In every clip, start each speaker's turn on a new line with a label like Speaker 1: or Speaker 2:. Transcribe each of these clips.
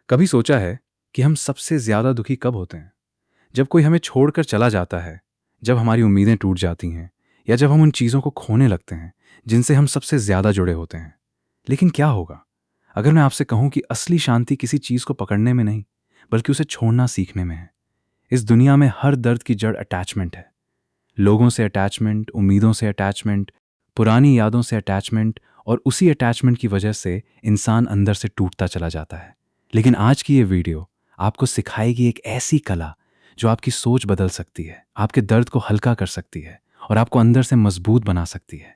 Speaker 1: कभी सोचा है कि हम सबसे ज़्यादा दुखी कब होते हैं? जब कोई हमें छोड़कर चला जाता है, जब हमारी उम्मीदें टूट जाती हैं, या जब हम उन चीज़ों को खोने लगते हैं जिनसे हम सबसे ज़्यादा जुड़े होते हैं। लेकिन क्या होगा अगर मैं आपसे कहूँ कि असली शांति किसी चीज़ को पकड़ने में नहीं, बल्कि उसे छोड़ना सीखने में है? इस दुनिया में हर दर्द की जड़ अटैचमेंट है। लोगों से अटैचमेंट, उम्मीदों से अटैचमेंट, पुरानी यादों से अटैचमेंट, और उसी अटैचमेंट की वजह से इंसान अंदर से टूटता चला जाता है। लेकिन आज की ये वीडियो आपको सिखाएगी एक ऐसी कला जो आपकी सोच बदल सकती है, आपके दर्द को हल्का कर सकती है और आपको अंदर से मजबूत बना सकती है।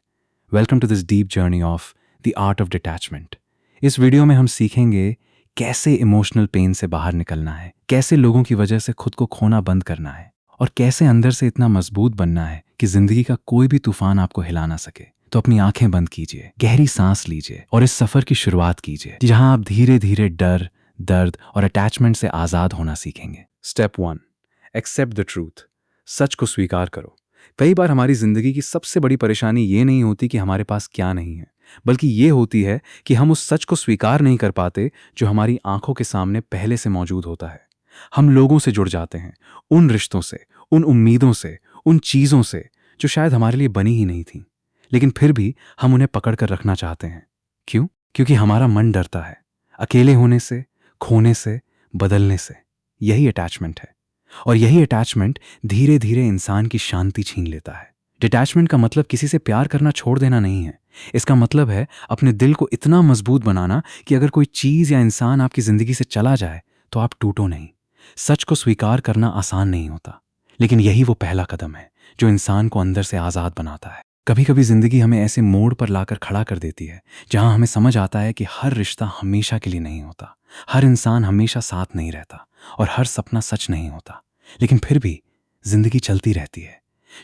Speaker 1: Welcome to this deep journey of the art of detachment. इस वीडियो में हम सीखेंगे कैसे इमोशनल पेन से बाहर निकलना है, कैसे लोगों की वजह से खुद को खोना बंद करना है, और कैसे अंदर से इतना मजबूत बनना है कि जिंदगी का कोई भी तूफान आपको हिला ना सके। तो अपनी आंखें बंद कीजिए, गहरी सांस लीजिए और इस सफर की शुरुआत कीजिए जहां आप धीरे धीरे डर, दर्द और अटैचमेंट से आजाद होना सीखेंगे। Step 1, accept the truth. सच को स्वीकार करो। कई बार हमारी जिंदगी की सबसे बड़ी परेशानी ये नहीं होती कि हमारे पास क्या नहीं है, बल्कि ये होती है कि हम उस सच को स्वीकार नहीं कर पाते जो हमारी आंखों के सामने पहले से मौजूद होता है। हम लोगों से जुड़ जाते हैं, उन रिश्तों से, उन उम्मीदों से, उन चीज़ों से जो शायद हमारे लिए बनी ही नहीं थी, लेकिन फिर भी हम उन्हें पकड़ कर रखना चाहते हैं। क्यों? क्योंकि हमारा मन डरता है अकेले होने से, खोने से, बदलने से। यही अटैचमेंट है, और यही अटैचमेंट धीरे धीरे इंसान की शांति छीन लेता है। डिटैचमेंट का मतलब किसी से प्यार करना छोड़ देना नहीं है। इसका मतलब है अपने दिल को इतना मजबूत बनाना कि अगर कोई चीज़ या इंसान आपकी ज़िंदगी से चला जाए तो आप टूटो नहीं। सच को स्वीकार करना आसान नहीं होता, लेकिन यही वो पहला कदम है जो इंसान को अंदर से आज़ाद बनाता है। कभी कभी ज़िंदगी हमें ऐसे मोड़ पर लाकर खड़ा कर देती है जहां हमें समझ आता है कि हर रिश्ता हमेशा के लिए नहीं होता, हर इंसान हमेशा साथ नहीं रहता, और हर सपना सच नहीं होता। लेकिन फिर भी जिंदगी चलती रहती है।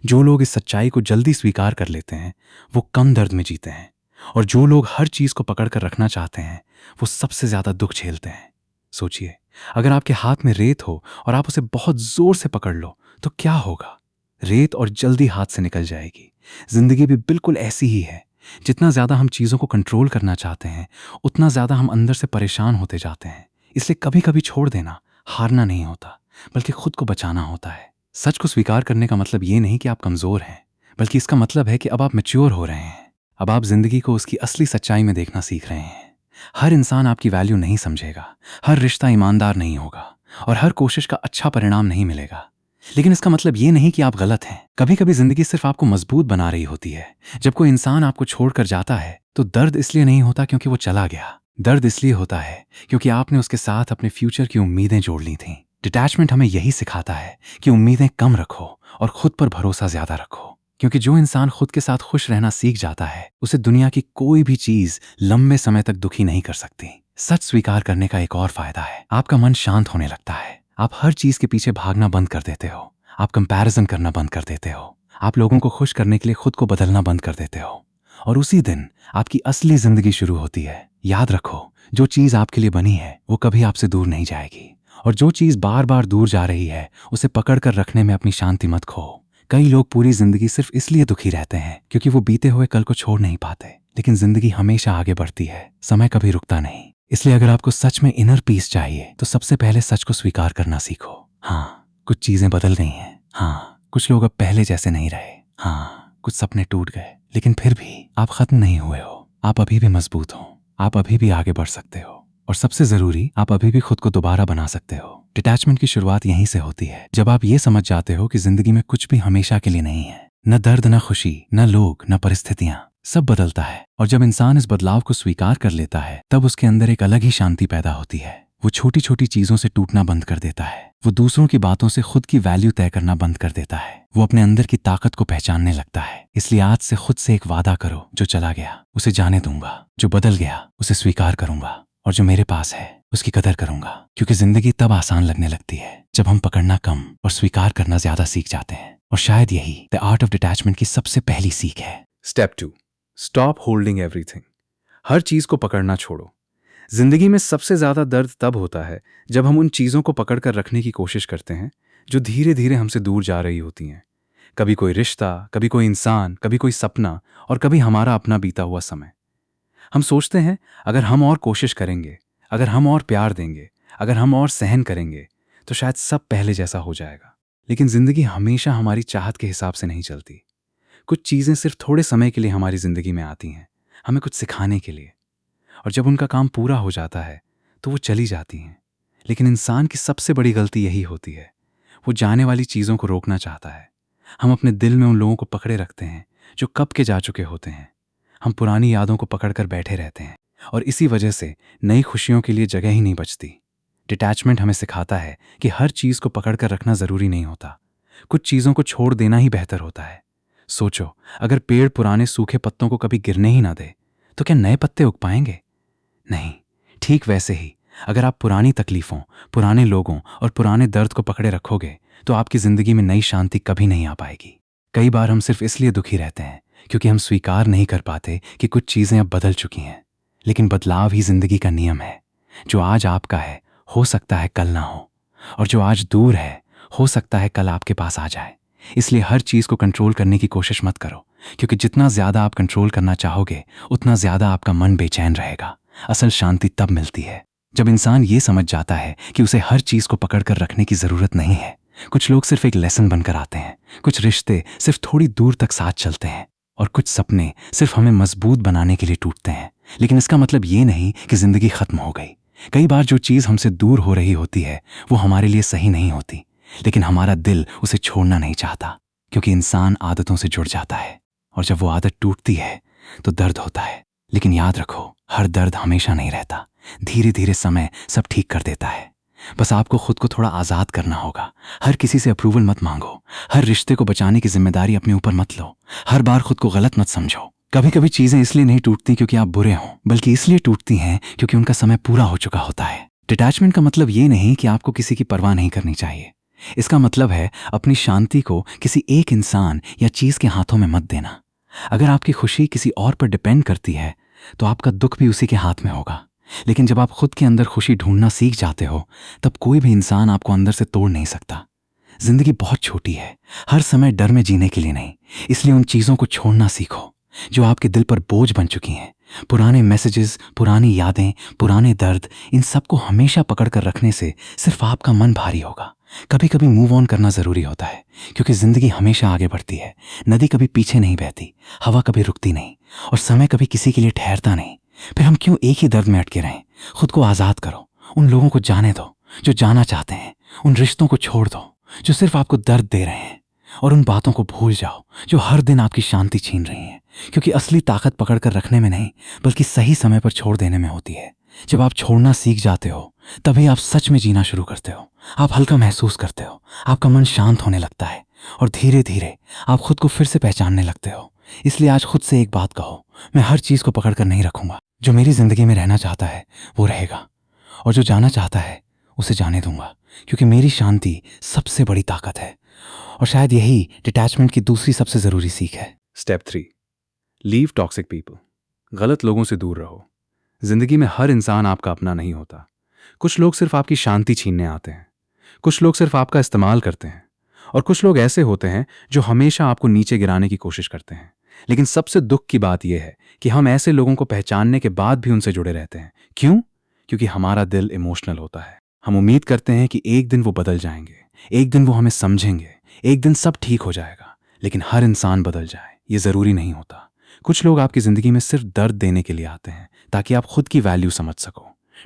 Speaker 1: जो लोग इस सच्चाई को जल्दी स्वीकार कर लेते हैं वो कम दर्द में जीते हैं, और जो लोग हर चीज़ को पकड़ कर रखना चाहते हैं वो सबसे ज़्यादा दुख झेलते हैं। सोचिए, अगर आपके हाथ में रेत हो और आप उसे बहुत जोर से पकड़ लो तो क्या होगा? रेत और जल्दी हाथ से निकल जाएगी। जिंदगी भी बिल्कुल ऐसी ही है। जितना ज़्यादा हम चीज़ों को कंट्रोल करना चाहते हैं उतना ज़्यादा हम अंदर से परेशान होते जाते हैं। इसलिए कभी कभी छोड़ देना हारना नहीं होता, बल्कि खुद को बचाना होता है। सच को स्वीकार करने का मतलब ये नहीं कि आप कमज़ोर हैं, बल्कि इसका मतलब है कि अब आप मैच्योर हो रहे हैं। अब आप जिंदगी को उसकी असली सच्चाई में देखना सीख रहे हैं। हर इंसान आपकी वैल्यू नहीं समझेगा, हर रिश्ता ईमानदार नहीं होगा, और हर कोशिश का अच्छा परिणाम नहीं मिलेगा। लेकिन इसका मतलब ये नहीं कि आप गलत हैं। कभी कभी जिंदगी सिर्फ आपको मजबूत बना रही होती है। जब कोई इंसान आपको छोड़कर जाता है तो दर्द इसलिए नहीं होता क्योंकि वो चला गया, दर्द इसलिए होता है क्योंकि आपने उसके साथ अपने फ्यूचर की उम्मीदें जोड़ ली थीं। डिटैचमेंट हमें यही सिखाता है कि उम्मीदें कम रखो और खुद पर भरोसा ज्यादा रखो, क्योंकि जो इंसान खुद के साथ खुश रहना सीख जाता है उसे दुनिया की कोई भी चीज लंबे समय तक दुखी नहीं कर सकती। सच स्वीकार करने का एक और फायदा है, आपका मन शांत होने लगता है। आप हर चीज के पीछे भागना बंद कर देते हो, आप कंपैरिजन करना बंद कर देते हो, आप लोगों को खुश करने के लिए खुद को बदलना बंद कर देते हो, और उसी दिन आपकी असली जिंदगी शुरू होती है। याद रखो, जो चीज आपके लिए बनी है वो कभी आपसे दूर नहीं जाएगी, और जो चीज बार बार दूर जा रही है उसे पकड़ कर रखने में अपनी शांति मत खो। कई लोग पूरी जिंदगी सिर्फ इसलिए दुखी रहते हैं क्योंकि वो बीते हुए कल को छोड़ नहीं पाते, लेकिन जिंदगी हमेशा आगे बढ़ती है, समय कभी रुकता नहीं। इसलिए अगर आपको सच में इनर पीस चाहिए तो सबसे पहले सच को स्वीकार करना सीखो। हाँ, कुछ चीजें बदल गई हैं। हाँ, कुछ लोग अब पहले जैसे नहीं रहे। हाँ, कुछ सपने टूट गए, लेकिन फिर भी आप खत्म नहीं हुए हो। आप अभी भी मजबूत हो, आप अभी भी आगे बढ़ सकते हो, और सबसे जरूरी, आप अभी भी खुद को दोबारा बना सकते हो। डिटैचमेंट की शुरुआत यहीं से होती है, जब आप ये समझ जाते हो कि जिंदगी में कुछ भी हमेशा के लिए नहीं है। न दर्द, न खुशी, न लोग, न परिस्थितियां, सब बदलता है। और जब इंसान इस बदलाव को स्वीकार कर लेता है तब उसके अंदर एक अलग ही शांति पैदा होती है। वो छोटी छोटी चीजों से टूटना बंद कर देता है, वो दूसरों की बातों से खुद की वैल्यू तय करना बंद कर देता है, वो अपने अंदर की ताकत को पहचानने लगता है। इसलिए आज से खुद से एक वादा करो, जो चला गया उसे जाने दूंगा, जो बदल गया उसे स्वीकार करूंगा, और जो मेरे पास है उसकी कदर करूंगा। क्योंकि जिंदगी तब आसान लगने लगती है जब हम पकड़ना कम और स्वीकार करना ज्यादा सीख जाते हैं। और शायद यही द आर्ट ऑफ डिटैचमेंट की सबसे पहली सीख है। Step 2, stop holding everything. हर चीज को पकड़ना छोड़ो। जिंदगी में सबसे ज्यादा दर्द तब होता है जब हम उन चीजों को पकड़ कर रखने की कोशिश करते हैं जो धीरे धीरे हमसे दूर जा रही होती हैं। कभी कोई रिश्ता, कभी कोई इंसान, कभी कोई सपना, और कभी हमारा अपना बीता हुआ समय। हम सोचते हैं अगर हम और कोशिश करेंगे, अगर हम और प्यार देंगे, अगर हम और सहन करेंगे तो शायद सब पहले जैसा हो जाएगा। लेकिन ज़िंदगी हमेशा हमारी चाहत के हिसाब से नहीं चलती। कुछ चीज़ें सिर्फ थोड़े समय के लिए हमारी ज़िंदगी में आती हैं, हमें कुछ सिखाने के लिए, और जब उनका काम पूरा हो जाता है तो वो चली जाती हैं। लेकिन इंसान की सबसे बड़ी गलती यही होती है, वो जाने वाली चीज़ों को रोकना चाहता है। हम अपने दिल में उन लोगों को पकड़े रखते हैं जो कब के जा चुके होते हैं। हम पुरानी यादों को पकड़ कर बैठे रहते हैं और इसी वजह से नई खुशियों के लिए जगह ही नहीं बचती। डिटैचमेंट हमें सिखाता है कि हर चीज़ को पकड़ कर रखना ज़रूरी नहीं होता, कुछ चीज़ों को छोड़ देना ही बेहतर होता है। सोचो, अगर पेड़ पुराने सूखे पत्तों को कभी गिरने ही ना दे तो क्या नए पत्ते उग पाएंगे? नहीं। ठीक वैसे ही अगर आप पुरानी तकलीफ़ों, पुराने लोगों और पुराने दर्द को पकड़े रखोगे तो आपकी ज़िंदगी में नई शांति कभी नहीं आ पाएगी। कई बार हम सिर्फ इसलिए दुखी रहते हैं क्योंकि हम स्वीकार नहीं कर पाते कि कुछ चीज़ें अब बदल चुकी हैं। लेकिन बदलाव ही ज़िंदगी का नियम है। जो आज आपका है हो सकता है कल ना हो, और जो आज दूर है हो सकता है कल आपके पास आ जाए। इसलिए हर चीज़ को कंट्रोल करने की कोशिश मत करो, क्योंकि जितना ज़्यादा आप कंट्रोल करना चाहोगे उतना ज़्यादा आपका मन बेचैन रहेगा। असल शांति तब मिलती है जब इंसान ये समझ जाता है कि उसे हर चीज़ को पकड़ कर रखने की ज़रूरत नहीं है। कुछ लोग सिर्फ एक लेसन बनकर आते हैं, कुछ रिश्ते सिर्फ थोड़ी दूर तक साथ चलते हैं, और कुछ सपने सिर्फ हमें मजबूत बनाने के लिए टूटते हैं। लेकिन इसका मतलब ये नहीं कि ज़िंदगी ख़त्म हो गई। कई बार जो चीज़ हमसे दूर हो रही होती है वो हमारे लिए सही नहीं होती, लेकिन हमारा दिल उसे छोड़ना नहीं चाहता, क्योंकि इंसान आदतों से जुड़ जाता है और जब वो आदत टूटती है तो दर्द होता है। लेकिन याद रखो, हर दर्द हमेशा नहीं रहता। धीरे धीरे समय सब ठीक कर देता है। बस आपको खुद को थोड़ा आज़ाद करना होगा। हर किसी से अप्रूवल मत मांगो, हर रिश्ते को बचाने की जिम्मेदारी अपने ऊपर मत लो, हर बार खुद को गलत मत समझो। कभी कभी चीज़ें इसलिए नहीं टूटती क्योंकि आप बुरे हों, बल्कि इसलिए टूटती हैं क्योंकि उनका समय पूरा हो चुका होता है। डिटैचमेंट का मतलब ये नहीं कि आपको किसी की परवाह नहीं करनी चाहिए। इसका मतलब है अपनी शांति को किसी एक इंसान या चीज़ के हाथों में मत देना। अगर आपकी खुशी किसी और पर डिपेंड करती है तो आपका दुख भी उसी के हाथ में होगा। लेकिन जब आप खुद के अंदर खुशी ढूंढना सीख जाते हो तब कोई भी इंसान आपको अंदर से तोड़ नहीं सकता। जिंदगी बहुत छोटी है, हर समय डर में जीने के लिए नहीं। इसलिए उन चीज़ों को छोड़ना सीखो जो आपके दिल पर बोझ बन चुकी हैं। पुराने मैसेजेस, पुरानी यादें, पुराने दर्द, इन सबको हमेशा पकड़ कर रखने से सिर्फ आपका मन भारी होगा। कभी कभी मूव ऑन करना ज़रूरी होता है, क्योंकि ज़िंदगी हमेशा आगे बढ़ती है। नदी कभी पीछे नहीं बहती, हवा कभी रुकती नहीं, और समय कभी किसी के लिए ठहरता नहीं। फिर हम क्यों एक ही दर्द में अटके रहें? खुद को आज़ाद करो, उन लोगों को जाने दो जो जाना चाहते हैं, उन रिश्तों को छोड़ दो जो सिर्फ आपको दर्द दे रहे हैं, और उन बातों को भूल जाओ जो हर दिन आपकी शांति छीन रही हैं। क्योंकि असली ताकत पकड़ कर रखने में नहीं, बल्कि सही समय पर छोड़ देने में होती है। जब आप छोड़ना सीख जाते हो तभी आप सच में जीना शुरू करते हो। आप हल्का महसूस करते हो, आपका मन शांत होने लगता है, और धीरे धीरे आप खुद को फिर से पहचानने लगते हो। इसलिए आज खुद से एक बात कहो, मैं हर चीज़ को पकड़ कर नहीं रखूंगा। जो मेरी ज़िंदगी में रहना चाहता है वो रहेगा, और जो जाना चाहता है उसे जाने दूंगा, क्योंकि मेरी शांति सबसे बड़ी ताकत है। और शायद यही डिटैचमेंट की दूसरी सबसे ज़रूरी सीख है। Step 3, leave toxic people. गलत लोगों से दूर रहो। जिंदगी में हर इंसान आपका अपना नहीं होता। कुछ लोग सिर्फ आपकी शांति छीनने आते हैं, कुछ लोग सिर्फ आपका इस्तेमाल करते हैं, और कुछ लोग ऐसे होते हैं जो हमेशा आपको नीचे गिराने की कोशिश करते हैं। लेकिन सबसे दुख की बात यह है कि हम ऐसे लोगों को पहचानने के बाद भी उनसे जुड़े रहते हैं। क्यों? क्योंकि हमारा दिल इमोशनल होता है। हम उम्मीद करते हैं कि एक दिन वो बदल जाएंगे, एक दिन वो हमें समझेंगे, एक दिन सब ठीक हो जाएगा। लेकिन हर इंसान बदल जाए ये ज़रूरी नहीं होता। कुछ लोग आपकी ज़िंदगी में सिर्फ दर्द देने के लिए आते हैं ताकि आप खुद की वैल्यू समझ सको।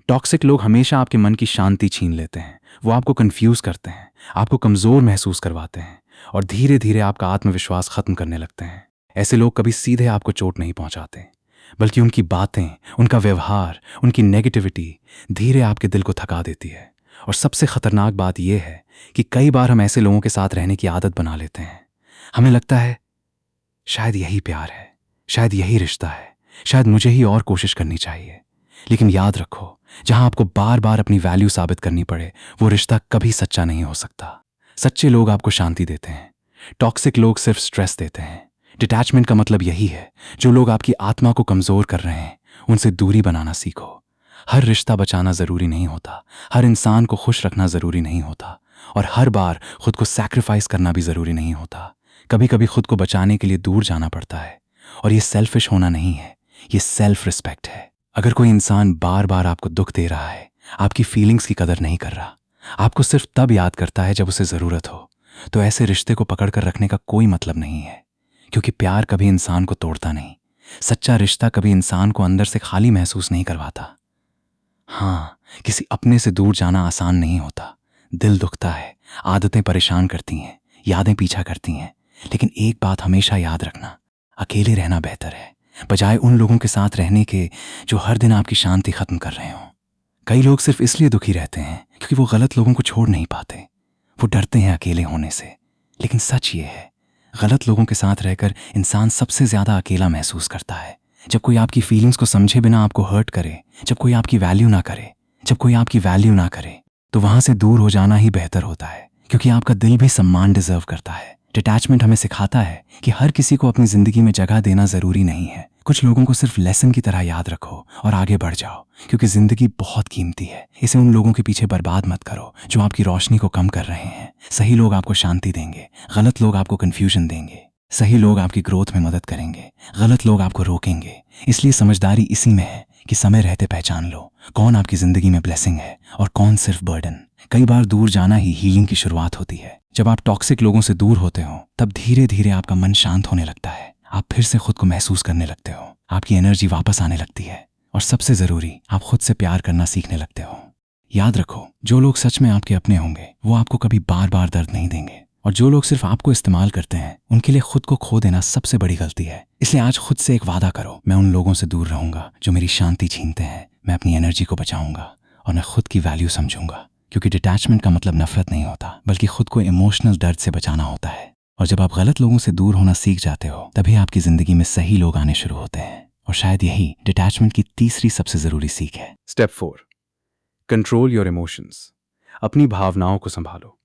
Speaker 1: टॉक्सिक लोग हमेशा आपके मन की शांति छीन लेते हैं। वो आपको कंफ्यूज करते हैं, आपको कमज़ोर महसूस करवाते हैं, और धीरे धीरे आपका आत्मविश्वास खत्म करने लगते हैं। ऐसे लोग कभी सीधे आपको चोट नहीं पहुंचाते, बल्कि उनकी बातें, उनका व्यवहार, उनकी नेगेटिविटी धीरे आपके दिल को थका देती है। और सबसे खतरनाक बात यह है कि कई बार हम ऐसे लोगों के साथ रहने की आदत बना लेते हैं। हमें लगता है शायद यही प्यार है, शायद यही रिश्ता है, शायद मुझे ही और कोशिश करनी चाहिए। लेकिन याद रखो, जहां आपको बार बार अपनी वैल्यू साबित करनी पड़े वो रिश्ता कभी सच्चा नहीं हो सकता। सच्चे लोग आपको शांति देते हैं, टॉक्सिक लोग सिर्फ स्ट्रेस देते हैं। डिटैचमेंट का मतलब यही है, जो लोग आपकी आत्मा को कमज़ोर कर रहे हैं उनसे दूरी बनाना सीखो। हर रिश्ता बचाना ज़रूरी नहीं होता, हर इंसान को खुश रखना ज़रूरी नहीं होता, और हर बार खुद को सैक्रिफाइस करना भी ज़रूरी नहीं होता। कभी कभी खुद को बचाने के लिए दूर जाना पड़ता है, और ये सेल्फिश होना नहीं है, ये सेल्फ रिस्पेक्ट है। अगर कोई इंसान बार बार आपको दुख दे रहा है, आपकी फीलिंग्स की कदर नहीं कर रहा, आपको सिर्फ तब याद करता है जब उसे ज़रूरत हो। तो ऐसे रिश्ते को पकड़ कर रखने का कोई मतलब नहीं है, क्योंकि प्यार कभी इंसान को तोड़ता नहीं। सच्चा रिश्ता कभी इंसान को अंदर से खाली महसूस नहीं करवाता। हाँ, किसी अपने से दूर जाना आसान नहीं होता, दिल दुखता है, आदतें परेशान करती हैं, यादें पीछा करती हैं। लेकिन एक बात हमेशा याद रखना, अकेले रहना बेहतर है बजाय उन लोगों के साथ रहने के जो हर दिन आपकी शांति खत्म कर रहे हों। कई लोग सिर्फ इसलिए दुखी रहते हैं क्योंकि वो गलत लोगों को छोड़ नहीं पाते, वो डरते हैं अकेले होने से। लेकिन सच ये है, गलत लोगों के साथ रहकर इंसान सबसे ज्यादा अकेला महसूस करता है। जब कोई आपकी फीलिंग्स को समझे बिना आपको हर्ट करे, जब कोई आपकी वैल्यू ना करे, तो वहां से दूर हो जाना ही बेहतर होता है, क्योंकि आपका दिल भी सम्मान डिजर्व करता है। डिटैचमेंट हमें सिखाता है कि हर किसी को अपनी जिंदगी में जगह देना जरूरी नहीं है। कुछ लोगों को सिर्फ लेसन की तरह याद रखो और आगे बढ़ जाओ, क्योंकि जिंदगी बहुत कीमती है। इसे उन लोगों के पीछे बर्बाद मत करो जो आपकी रोशनी को कम कर रहे हैं। सही लोग आपको शांति देंगे, गलत लोग आपको कंफ्यूजन देंगे। सही लोग आपकी ग्रोथ में मदद करेंगे, गलत लोग आपको रोकेंगे। इसलिए समझदारी इसी में है कि समय रहते पहचान लो कौन आपकी जिंदगी में ब्लेसिंग है और कौन सिर्फ बर्डन। कई बार दूर जाना ही हीलिंग की शुरुआत होती है। जब आप टॉक्सिक लोगों से दूर होते हो, तब धीरे धीरे आपका मन शांत होने लगता है। आप फिर से खुद को महसूस करने लगते हो, आपकी एनर्जी वापस आने लगती है, और सबसे जरूरी, आप खुद से प्यार करना सीखने लगते हो। याद रखो, जो लोग सच में आपके अपने होंगे वो आपको कभी बार बार दर्द नहीं देंगे, और जो लोग सिर्फ आपको इस्तेमाल करते हैं उनके लिए खुद को खो देना सबसे बड़ी गलती है। इसलिए आज खुद से एक वादा करो, मैं उन लोगों से दूर रहूंगा जो मेरी शांति छीनते हैं। मैं अपनी एनर्जी को बचाऊंगा और मैं खुद की वैल्यू समझूंगा, क्योंकि डिटैचमेंट का मतलब नफरत नहीं होता, बल्कि खुद को इमोशनल दर्द से बचाना होता है। और जब आप गलत लोगों से दूर होना सीख जाते हो, तभी आपकी जिंदगी में सही लोग आने शुरू होते हैं। और शायद यही डिटैचमेंट की तीसरी सबसे जरूरी सीख है।
Speaker 2: Step 4, control your emotions. अपनी भावनाओं को संभालो।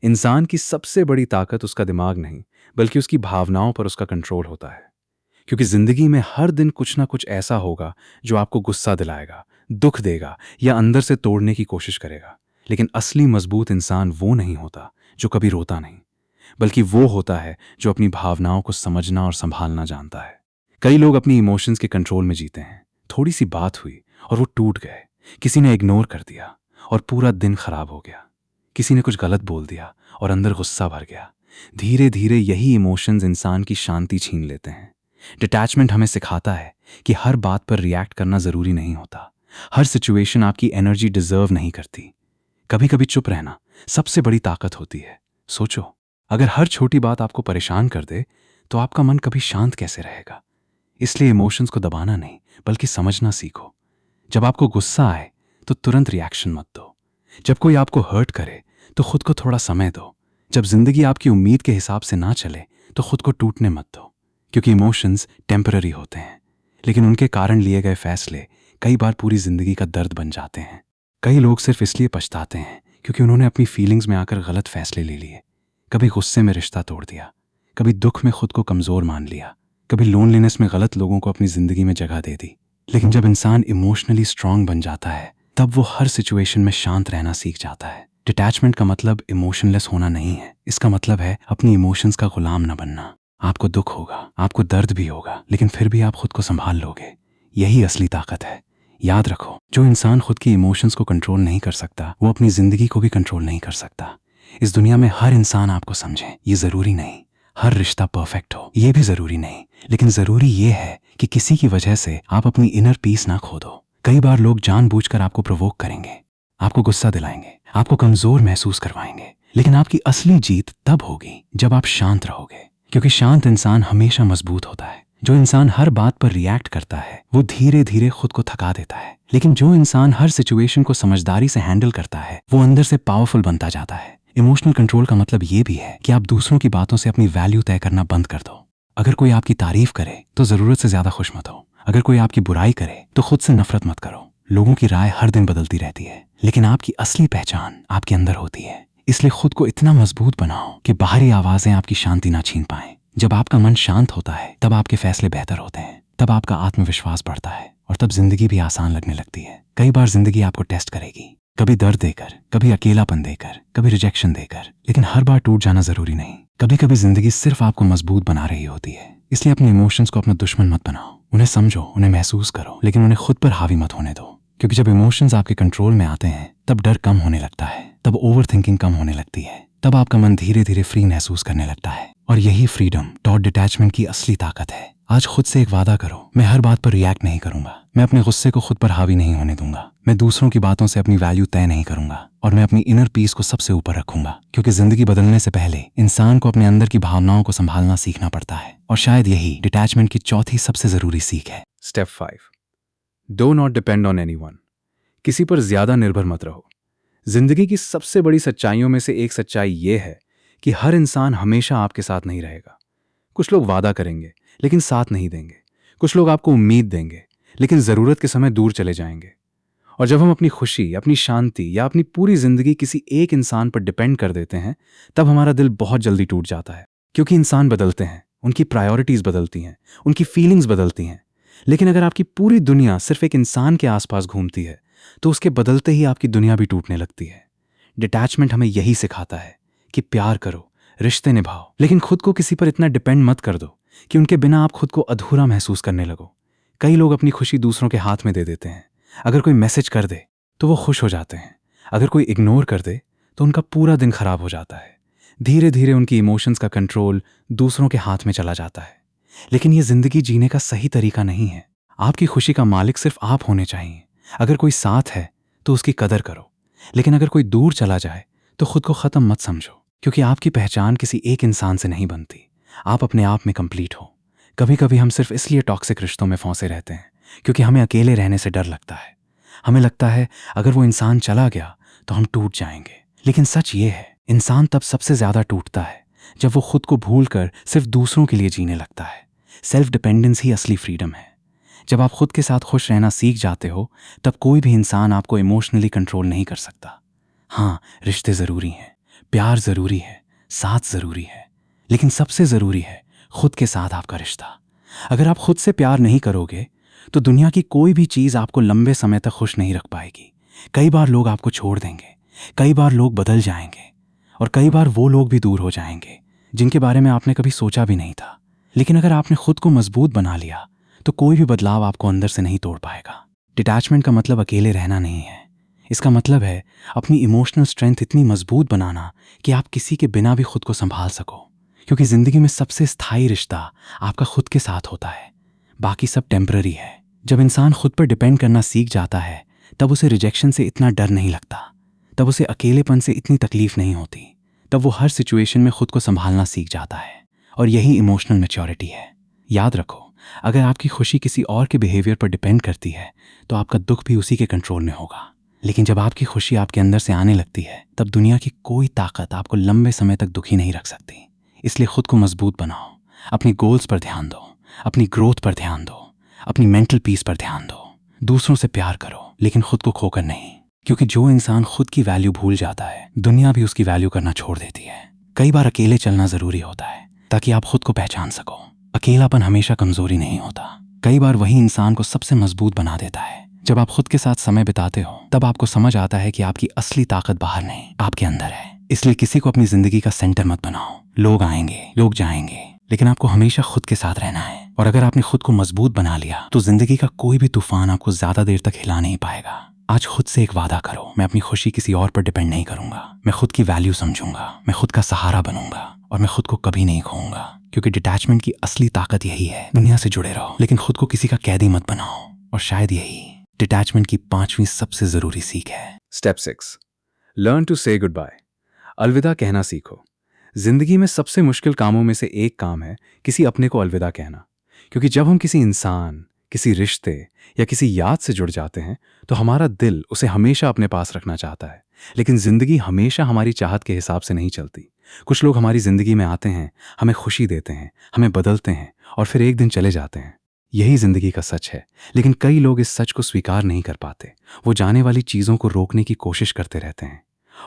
Speaker 2: इंसान की सबसे बड़ी ताकत उसका दिमाग नहीं, बल्कि उसकी भावनाओं पर उसका कंट्रोल होता है। क्योंकि जिंदगी में हर दिन कुछ ना कुछ ऐसा होगा जो आपको गुस्सा दिलाएगा, दुख देगा या अंदर से तोड़ने की कोशिश करेगा। लेकिन असली मजबूत इंसान वो नहीं होता जो कभी रोता नहीं, बल्कि वो होता है जो अपनी भावनाओं को समझना और संभालना जानता है। कई लोग अपनी इमोशंस के कंट्रोल में जीते हैं। थोड़ी सी बात हुई और वो टूट गए, किसी ने इग्नोर कर दिया और पूरा दिन खराब हो गया, किसी ने कुछ गलत बोल दिया और अंदर गुस्सा भर गया। धीरे धीरे यही इमोशंस इंसान की शांति छीन लेते हैं। डिटैचमेंट हमें सिखाता है कि हर बात पर रिएक्ट करना जरूरी नहीं होता, हर सिचुएशन आपकी एनर्जी डिजर्व नहीं करती। कभी कभी चुप रहना सबसे बड़ी ताकत होती है। सोचो, अगर हर छोटी बात आपको परेशान कर दे तो आपका मन कभी शांत कैसे रहेगा। इसलिए इमोशंस को दबाना नहीं, बल्कि समझना सीखो। जब आपको गुस्सा आए तो तुरंत रिएक्शन मत दो। जब कोई आपको हर्ट करे तो खुद को थोड़ा समय दो। जब जिंदगी आपकी उम्मीद के हिसाब से ना चले तो खुद को टूटने मत दो, क्योंकि इमोशंस टेम्पररी होते हैं, लेकिन उनके कारण लिए गए फैसले कई बार पूरी जिंदगी का दर्द बन जाते हैं। कई लोग सिर्फ इसलिए पछताते हैं क्योंकि उन्होंने अपनी फीलिंग्स में आकर गलत फैसले ले लिए। कभी गुस्से में रिश्ता तोड़ दिया, कभी दुख में खुद को कमजोर मान लिया, कभी लोनलीनेस में गलत लोगों को अपनी जिंदगी में जगह दे दी। लेकिन जब इंसान इमोशनली स्ट्रांग बन जाता है, तब वो हर सिचुएशन में शांत रहना सीख जाता है। डिटैचमेंट का मतलब इमोशनलेस होना नहीं है, इसका मतलब है अपनी इमोशंस का गुलाम न बनना। आपको दुख होगा, आपको दर्द भी होगा, लेकिन फिर भी आप खुद को संभाल लोगे। यही असली ताकत है। याद रखो, जो इंसान खुद की इमोशंस को कंट्रोल नहीं कर सकता, वो अपनी जिंदगी को भी कंट्रोल नहीं कर सकता। इस दुनिया में हर इंसान आपको समझे, ये जरूरी नहीं। हर रिश्ता परफेक्ट हो, ये भी जरूरी नहीं। लेकिन जरूरी ये है कि किसी की वजह से आप अपनी इनर पीस ना खो दो। कई बार लोग जानबूझकर आपको प्रोवोक करेंगे, आपको गुस्सा दिलाएंगे, आपको कमजोर महसूस करवाएंगे। लेकिन आपकी असली जीत तब होगी जब आप शांत रहोगे, क्योंकि शांत इंसान हमेशा मजबूत होता है। जो इंसान हर बात पर रिएक्ट करता है वो धीरे धीरे खुद को थका देता है, लेकिन जो इंसान हर सिचुएशन को समझदारी से हैंडल करता है वो अंदर से पावरफुल बनता जाता है। इमोशनल कंट्रोल का मतलब ये भी है कि आप दूसरों की बातों से अपनी वैल्यू तय करना बंद कर दो। अगर कोई आपकी तारीफ करे तो जरूरत से ज्यादा खुश मत हो। अगर कोई आपकी बुराई करे तो खुद से नफरत मत करो। लोगों की राय हर दिन बदलती रहती है, लेकिन आपकी असली पहचान आपके अंदर होती है। इसलिए खुद को इतना मजबूत बनाओ कि बाहरी आवाजें आपकी शांति ना छीन पाएं। जब आपका मन शांत होता है तब आपके फैसले बेहतर होते हैं, तब आपका आत्मविश्वास बढ़ता है, और तब जिंदगी भी आसान लगने लगती है। कई बार जिंदगी आपको टेस्ट करेगी, कभी दर्द देकर, कभी अकेलापन देकर, कभी रिजेक्शन देकर, लेकिन हर बार टूट जाना जरूरी नहीं। कभी कभी जिंदगी सिर्फ आपको मजबूत बना रही होती है। इसलिए अपने इमोशंस को अपना दुश्मन मत बनाओ। उन्हें समझो, उन्हें महसूस करो, लेकिन उन्हें खुद पर हावी मत होने दो, क्योंकि जब इमोशंस आपके कंट्रोल में आते हैं तब डर कम होने लगता है, तब ओवर थिंकिंग कम होने लगती है, तब आपका मन धीरे धीरे फ्री महसूस करने लगता है। और यही फ्रीडम डॉट डिटैचमेंट की असली ताकत है। आज खुद से एक वादा करो, मैं हर बात पर रिएक्ट नहीं करूंगा, मैं अपने गुस्से को खुद पर हावी नहीं होने दूंगा, मैं दूसरों की बातों से अपनी वैल्यू तय नहीं करूंगा, और मैं अपनी इनर पीस को सबसे ऊपर रखूंगा। क्योंकि जिंदगी बदलने से पहले इंसान को अपने अंदर की भावनाओं को संभालना सीखना पड़ता है, और शायद यही डिटैचमेंट की चौथी सबसे जरूरी सीख है।
Speaker 1: Step 5, do not depend on anyone. किसी पर ज्यादा निर्भर मत रहो। जिंदगी की सबसे बड़ी सच्चाइयों में से एक सच्चाई यह है कि हर इंसान हमेशा आपके साथ नहीं रहेगा। कुछ लोग वादा करेंगे लेकिन साथ नहीं देंगे, कुछ लोग आपको उम्मीद देंगे लेकिन जरूरत के समय दूर चले जाएंगे। और जब हम अपनी खुशी, अपनी शांति या अपनी पूरी जिंदगी किसी एक इंसान पर डिपेंड कर देते हैं, तब हमारा दिल बहुत जल्दी टूट जाता है। क्योंकि इंसान बदलते हैं, उनकी प्रायोरिटीज बदलती हैं, उनकी फीलिंग्स बदलती हैं। लेकिन अगर आपकी पूरी दुनिया सिर्फ एक इंसान के आसपास घूमती है तो उसके बदलते ही आपकी दुनिया भी टूटने लगती है। डिटैचमेंट हमें यही सिखाता है कि प्यार करो, रिश्ते निभाओ, लेकिन खुद को किसी पर इतना डिपेंड मत कर दो कि उनके बिना आप खुद को अधूरा महसूस करने लगो। कई लोग अपनी खुशी दूसरों के हाथ में दे देते हैं। अगर कोई मैसेज कर दे तो वो खुश हो जाते हैं, अगर कोई इग्नोर कर दे तो उनका पूरा दिन खराब हो जाता है। धीरे धीरे उनकी इमोशंस का कंट्रोल दूसरों के हाथ में चला जाता है। लेकिन ये जिंदगी जीने का सही तरीका नहीं है। आपकी खुशी का मालिक सिर्फ आप होने चाहिए। अगर कोई साथ है तो उसकी कदर करो, लेकिन अगर कोई दूर चला जाए तो खुद को खत्म मत समझो। क्योंकि आपकी पहचान किसी एक इंसान से नहीं बनती, आप अपने आप में कंप्लीट हो। कभी कभी हम सिर्फ इसलिए टॉक्सिक रिश्तों में फंसे रहते हैं क्योंकि हमें अकेले रहने से डर लगता है। हमें लगता है अगर वो इंसान चला गया तो हम टूट जाएंगे। लेकिन सच ये है, इंसान तब सबसे ज्यादा टूटता है जब वो खुद को भूलकर सिर्फ दूसरों के लिए जीने लगता है। सेल्फ डिपेंडेंस ही असली फ्रीडम है। जब आप खुद के साथ खुश रहना सीख जाते हो तब कोई भी इंसान आपको इमोशनली कंट्रोल नहीं कर सकता। हाँ, रिश्ते जरूरी हैं, प्यार जरूरी है, साथ जरूरी है, लेकिन सबसे जरूरी है खुद के साथ आपका रिश्ता। अगर आप खुद से प्यार नहीं करोगे तो दुनिया की कोई भी चीज आपको लंबे समय तक खुश नहीं रख पाएगी। कई बार लोग आपको छोड़ देंगे, कई बार लोग बदल जाएंगे, और कई बार वो लोग भी दूर हो जाएंगे जिनके बारे में आपने कभी सोचा भी नहीं था। लेकिन अगर आपने खुद को मजबूत बना लिया तो कोई भी बदलाव आपको अंदर से नहीं तोड़ पाएगा। डिटैचमेंट का मतलब अकेले रहना नहीं है। इसका मतलब है अपनी इमोशनल स्ट्रेंथ इतनी मजबूत बनाना कि आप किसी के बिना भी खुद को संभाल सको। क्योंकि जिंदगी में सबसे स्थायी रिश्ता आपका खुद के साथ होता है, बाकी सब टेम्पररी है। जब इंसान खुद पर डिपेंड करना सीख जाता है तब उसे रिजेक्शन से इतना डर नहीं लगता, तब उसे अकेलेपन से इतनी तकलीफ नहीं होती, तब वो हर सिचुएशन में खुद को संभालना सीख जाता है। और यही इमोशनल मैच्योरिटी है। याद रखो, अगर आपकी खुशी किसी और के बिहेवियर पर डिपेंड करती है तो आपका दुख भी उसी के कंट्रोल में होगा। लेकिन जब आपकी खुशी आपके अंदर से आने लगती है तब दुनिया की कोई ताकत आपको लंबे समय तक दुखी नहीं रख सकती। इसलिए खुद को मजबूत बनाओ, अपनी गोल्स पर ध्यान दो, अपनी ग्रोथ पर ध्यान दो, अपनी मेंटल पीस पर ध्यान दो। दूसरों से प्यार करो लेकिन खुद को खोकर नहीं। क्योंकि जो इंसान खुद की वैल्यू भूल जाता है दुनिया भी उसकी वैल्यू करना छोड़ देती है। कई बार अकेले चलना जरूरी होता है ताकि आप खुद को पहचान सको। अकेलापन हमेशा कमजोरी नहीं होता, कई बार वही इंसान को सबसे मजबूत बना देता है। जब आप खुद के साथ समय बिताते हो तब आपको समझ आता है कि आपकी असली ताकत बाहर नहीं, आपके अंदर है। इसलिए किसी को अपनी जिंदगी का सेंटर मत बनाओ। लोग आएंगे, लोग जाएंगे, लेकिन आपको हमेशा खुद के साथ रहना है। और अगर आपने खुद को मजबूत बना लिया तो जिंदगी का कोई भी तूफान आपको ज्यादा देर तक हिला नहीं पाएगा। आज खुद से एक वादा करो, मैं अपनी खुशी किसी और पर डिपेंड नहीं करूंगा, मैं खुद की वैल्यू समझूंगा, मैं खुद का सहारा बनूंगा, और मैं खुद को कभी नहीं खोऊंगा। क्योंकि डिटैचमेंट की असली ताकत यही है, दुनिया से जुड़े रहो लेकिन खुद को किसी का कैदी मत बनाओ। और शायद यही डिटैचमेंट की 5वीं सबसे जरूरी सीख है। स्टेप 6, लर्न टू से गुड बाय। अलविदा कहना सीखो। जिंदगी में सबसे मुश्किल कामों में से एक काम है किसी अपने को अलविदा कहना। क्योंकि जब हम किसी इंसान, किसी रिश्ते या किसी याद से जुड़ जाते हैं तो हमारा दिल उसे हमेशा अपने पास रखना चाहता है। लेकिन जिंदगी हमेशा हमारी चाहत के हिसाब से नहीं चलती। कुछ लोग हमारी जिंदगी में आते हैं, हमें खुशी देते हैं, हमें बदलते हैं, और फिर एक दिन चले जाते हैं। यही जिंदगी का सच है। लेकिन कई लोग इस सच को स्वीकार नहीं कर पाते। वो जाने वाली चीजों को रोकने की कोशिश करते रहते हैं,